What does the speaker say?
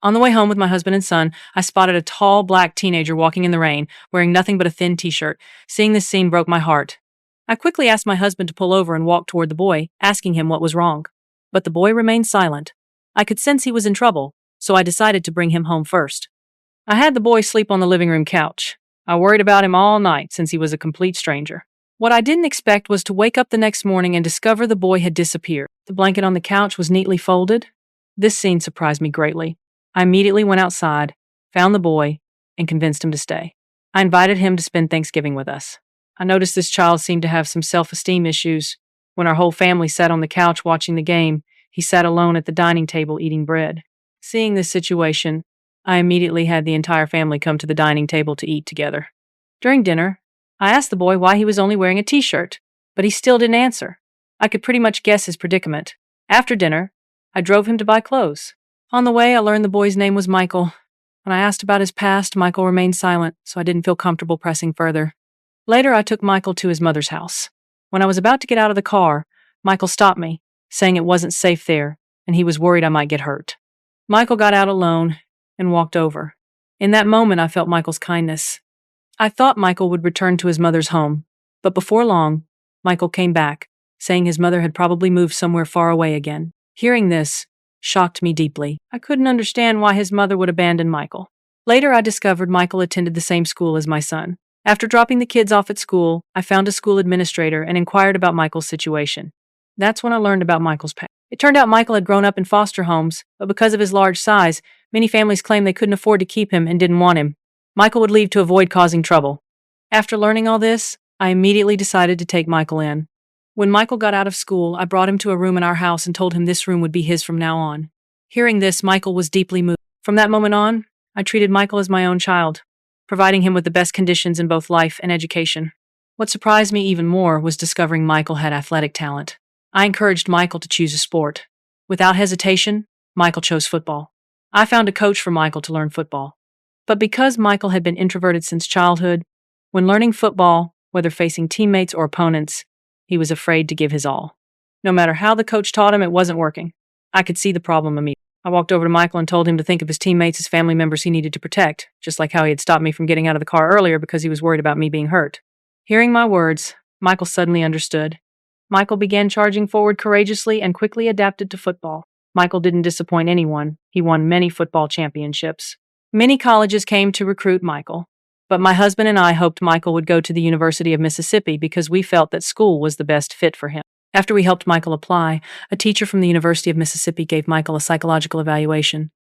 On the way home with my husband and son, I spotted a tall black teenager walking in the rain, wearing nothing but a thin t-shirt. Seeing this scene broke my heart. I quickly asked my husband to pull over and walk toward the boy, asking him what was wrong. But the boy remained silent. I could sense he was in trouble, so I decided to bring him home first. I had the boy sleep on the living room couch. I worried about him all night since he was a complete stranger. What I didn't expect was to wake up the next morning and discover the boy had disappeared. The blanket on the couch was neatly folded. This scene surprised me greatly. I immediately went outside, found the boy, and convinced him to stay. I invited him to spend Thanksgiving with us. I noticed this child seemed to have some self-esteem issues. When our whole family sat on the couch watching the game, he sat alone at the dining table eating bread. Seeing this situation, I immediately had the entire family come to the dining table to eat together. During dinner, I asked the boy why he was only wearing a t-shirt, but he still didn't answer. I could pretty much guess his predicament. After dinner, I drove him to buy clothes. On the way, I learned the boy's name was Michael. When I asked about his past, Michael remained silent, so I didn't feel comfortable pressing further. Later, I took Michael to his mother's house. When I was about to get out of the car, Michael stopped me, saying it wasn't safe there, and he was worried I might get hurt. Michael got out alone and walked over. In that moment, I felt Michael's kindness. I thought Michael would return to his mother's home, but before long, Michael came back, saying his mother had probably moved somewhere far away again. Hearing this shocked me deeply. I couldn't understand why his mother would abandon Michael. Later, I discovered Michael attended the same school as my son. After dropping the kids off at school, I found a school administrator and inquired about Michael's situation. That's when I learned about Michael's past. It turned out Michael had grown up in foster homes, but because of his large size, many families claimed they couldn't afford to keep him and didn't want him. Michael would leave to avoid causing trouble. After learning all this, I immediately decided to take Michael in. When Michael got out of school, I brought him to a room in our house and told him this room would be his from now on. Hearing this, Michael was deeply moved. From that moment on, I treated Michael as my own child, providing him with the best conditions in both life and education. What surprised me even more was discovering Michael had athletic talent. I encouraged Michael to choose a sport. Without hesitation, Michael chose football. I found a coach for Michael to learn football. But because Michael had been introverted since childhood, when learning football, whether facing teammates or opponents, he was afraid to give his all. No matter how the coach taught him, it wasn't working. I could see the problem immediately. I walked over to Michael and told him to think of his teammates as family members he needed to protect, just like how he had stopped me from getting out of the car earlier because he was worried about me being hurt. Hearing my words, Michael suddenly understood. Michael began charging forward courageously and quickly adapted to football. Michael didn't disappoint anyone. He won many football championships. Many colleges came to recruit Michael, but my husband and I hoped Michael would go to the University of Mississippi because we felt that school was the best fit for him. After we helped Michael apply, a teacher from the University of Mississippi gave Michael a psychological evaluation.